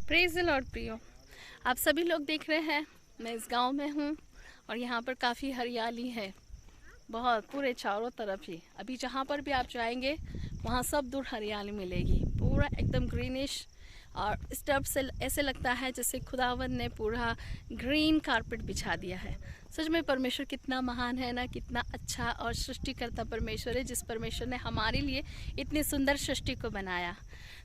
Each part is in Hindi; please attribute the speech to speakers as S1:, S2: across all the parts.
S1: प्रेज़ द लॉर्ड प्रियो। आप सभी लोग देख रहे हैं मैं इस गांव में हूं और यहाँ पर काफ़ी हरियाली है, बहुत पूरे चारों तरफ ही। अभी जहाँ पर भी आप जाएंगे वहाँ सब दूर हरियाली मिलेगी, पूरा एकदम ग्रीनिश। और इस तरफ से ऐसे लगता है जैसे खुदावन ने पूरा ग्रीन कारपेट बिछा दिया है। सच में परमेश्वर कितना महान है ना, कितना अच्छा और सृष्टिकर्ता परमेश्वर है, जिस परमेश्वर ने हमारे लिए इतनी सुंदर सृष्टि को बनाया।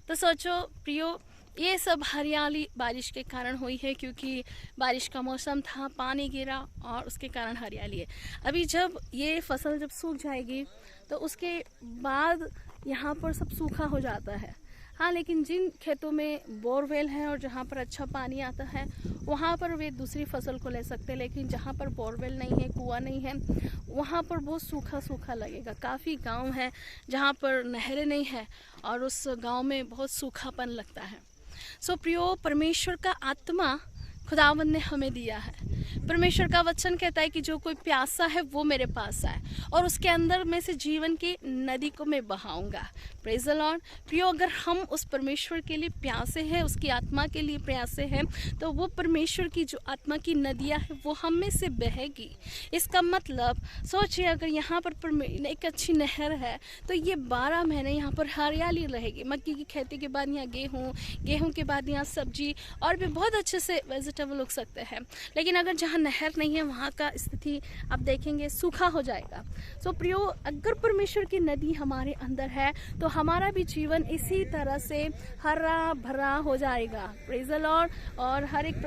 S1: तो सोचो प्रियो, ये सब हरियाली बारिश के कारण हुई है, क्योंकि बारिश का मौसम था, पानी गिरा और उसके कारण हरियाली है। अभी जब ये फसल जब सूख जाएगी तो उसके बाद यहाँ पर सब सूखा हो जाता है। हाँ, लेकिन जिन खेतों में बोरवेल है और जहाँ पर अच्छा पानी आता है वहाँ पर वे दूसरी फसल को ले सकते हैं, लेकिन जहाँ पर बोरवेल नहीं है, कुआं नहीं है, वहाँ पर बहुत सूखा सूखा लगेगा। काफ़ी गांव है जहाँ पर नहरें नहीं है और उस गांव में बहुत सूखापन लगता है। सो प्रियो, परमेश्वर का आत्मा खुदावन ने हमें दिया है। परमेश्वर का वचन कहता है कि जो कोई प्यासा है वो मेरे पास आए और उसके अंदर में से जीवन की नदी को मैं बहाऊंगा। प्रेज़ द लॉर्ड प्रियो, अगर हम उस परमेश्वर के लिए प्यासे हैं, उसकी आत्मा के लिए प्यासे हैं, तो वो परमेश्वर की जो आत्मा की नदियाँ है वो हम में से बहेगी। इसका मतलब सोचिए, अगर यहाँ पर एक अच्छी नहर है तो ये 12 महीने यहाँ पर हरियाली रहेगी। मक्की की खेती के बाद यहाँ गेहूँ के बाद यहाँ सब्जी और भी बहुत अच्छे से वेजिटेबल उग सकते हैं। लेकिन अगर जहाँ नहर नहीं है वहाँ का स्थिति आप देखेंगे सूखा हो जाएगा। सो प्रियो, अगर परमेश्वर की नदी हमारे अंदर है तो हमारा भी जीवन इसी तरह से हरा भरा हो जाएगा। Praise the Lord. और हर एक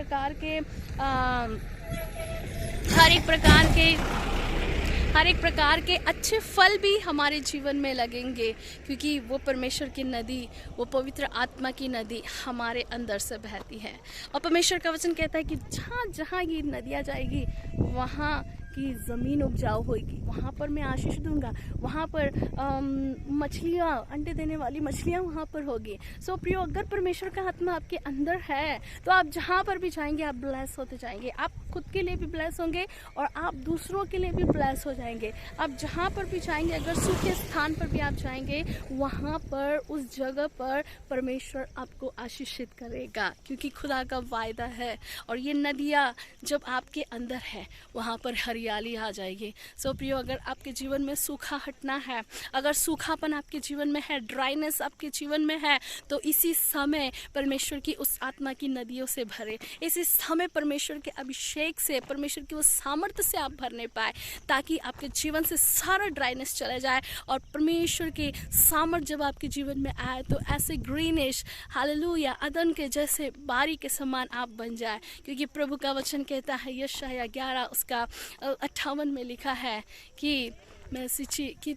S1: प्रकार के अच्छे फल भी हमारे जीवन में लगेंगे, क्योंकि वो परमेश्वर की नदी, वो पवित्र आत्मा की नदी हमारे अंदर से बहती है। और परमेश्वर का वचन कहता है कि जहाँ जहाँ ये नदियाँ जाएगी वहाँ की ज़मीन उपजाऊ होगी, वहाँ पर मैं आशीष दूंगा, वहाँ पर मछलियाँ, अंडे देने वाली मछलियाँ वहाँ पर होगी। सो प्रियो, अगर परमेश्वर का आत्मा आपके अंदर है तो आप जहाँ पर भी जाएंगे आप ब्लेस होते जाएंगे। आप खुद के लिए भी ब्लेस होंगे और आप दूसरों के लिए भी ब्लेस हो जाएंगे। आप जहाँ पर भी जाएंगे, अगर सूखे स्थान पर भी आप जाएंगे, वहाँ पर उस जगह पर परमेश्वर आपको आशीषित करेगा, क्योंकि खुदा का वायदा है। और ये नदियाँ जब आपके अंदर है वहाँ पर हरियाली आ जाएगी। सो प्रियो, अगर आपके जीवन में सूखा हटना है, अगर सूखापन आपके जीवन में है, ड्राइनेस आपके जीवन में है, तो इसी समय परमेश्वर की उस आत्मा की नदियों से भरे। इसी समय परमेश्वर के अभिषेक से, परमेश्वर की उस सामर्थ्य से आप भरने पाए, ताकि आपके जीवन से सारा ड्राइनेस चला जाए और परमेश्वर की सामर्थ्य जब आपके जीवन में आए तो ऐसे ग्रीनिश, हालेलुया, अदन के जैसे बारी के समान आप बन जाए। क्योंकि प्रभु का वचन कहता है, यशायाह 11 उसका 58 में लिखा है कि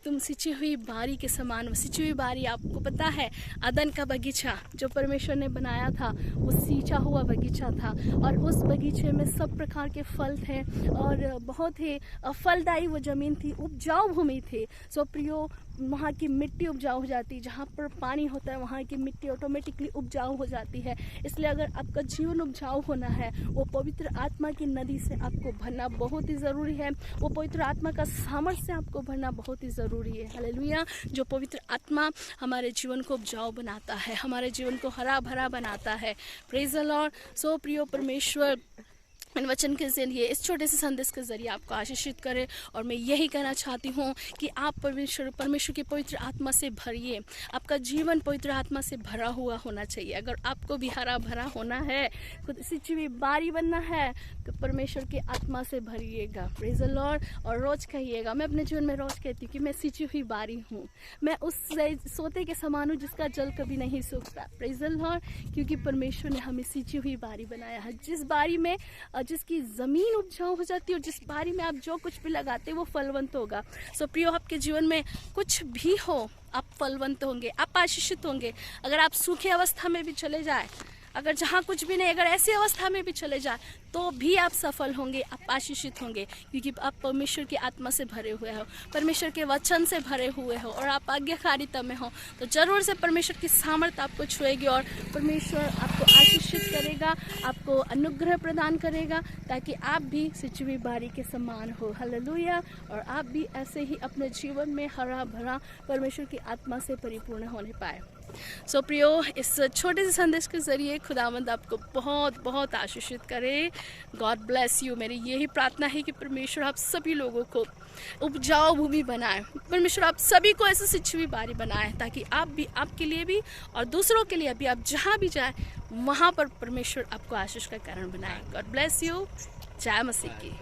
S1: तुम सिंची हुई बारी के समान हो। सिंची हुई बारी, आपको पता है अदन का बगीचा जो परमेश्वर ने बनाया था वो सींचा हुआ बगीचा था, और उस बगीचे में सब प्रकार के फल थे और बहुत ही फलदायी वो ज़मीन थी, उपजाऊ भूमि थी। सो प्रियो, वहाँ की मिट्टी उपजाऊ हो जाती है, जहाँ पर पानी होता है वहाँ की मिट्टी ऑटोमेटिकली उपजाऊ हो जाती है। इसलिए अगर आपका जीवन उपजाऊ होना है, वो पवित्र आत्मा की नदी से आपको भरना बहुत ही ज़रूरी है। वो पवित्र आत्मा का सामर्थ्य से आपको भरना बहुत ही ज़रूरी है। हालेलुया। जो पवित्र आत्मा हमारे जीवन को उपजाऊ बनाता है, हमारे जीवन को हरा भरा बनाता है। Praise the Lord. सो प्रियो, परमेश्वर इन वचन के जरिए, इस छोटे से संदेश के जरिए आपको आशीषित करे। और मैं यही कहना चाहती हूँ कि आप परमेश्वर की पवित्र आत्मा से भरिए। आपका जीवन पवित्र आत्मा से भरा हुआ होना चाहिए। अगर आपको भी हरा भरा होना है, खुद सिंची हुई बारी बनना है, तो परमेश्वर की आत्मा से भरिएगा। Praise the Lord. और रोज़ कहिएगा, मैं अपने जीवन में रोज़ कहती हूँ कि मैं सिंची हुई बारी हूँ, मैं उस सोते के समान हूँ जिसका जल कभी नहीं सूखता। Praise the Lord. क्योंकि परमेश्वर ने हमें सिंची हुई बारी बनाया है, जिस बारी में जिसकी ज़मीन उपजाऊ हो जाती है और जिस बारी में आप जो कुछ भी लगाते हैं वो फलवंत होगा। सो प्रियो, आपके जीवन में कुछ भी हो, आप फलवंत होंगे, आप आशीषित होंगे। अगर आप सूखी अवस्था में भी चले जाए, अगर जहाँ कुछ भी नहीं, अगर ऐसी अवस्था में भी चले जाए, तो भी आप सफल होंगे, आप आशीषित होंगे, क्योंकि आप परमेश्वर की आत्मा से भरे हुए हो, परमेश्वर के वचन से भरे हुए हो और आप आज्ञाकारिता में हो। तो जरूर से परमेश्वर की सामर्थ्य आपको छुएगी और परमेश्वर आपको आशीषित करेगा, आपको अनुग्रह प्रदान करेगा, ताकि आप भी सिंची हुई बारी के समान हो। हालेलुया। और आप भी ऐसे ही अपने जीवन में हरा भरा परमेश्वर की आत्मा से परिपूर्ण होने पाए। सो प्रियो, इस छोटे से संदेश के ज़रिए खुदावंद आपको बहुत बहुत आशीषित करे। God bless you. मेरी यही प्रार्थना है कि परमेश्वर आप सभी लोगों को उपजाऊ भूमि बनाए, परमेश्वर आप सभी को ऐसे सिंचित बारी बनाए, ताकि आप भी, आपके लिए भी और दूसरों के लिए भी, आप जहाँ भी जाए वहाँ पर परमेश्वर आपको आशीष का कारण बनाए। God bless you. जय मसीह की।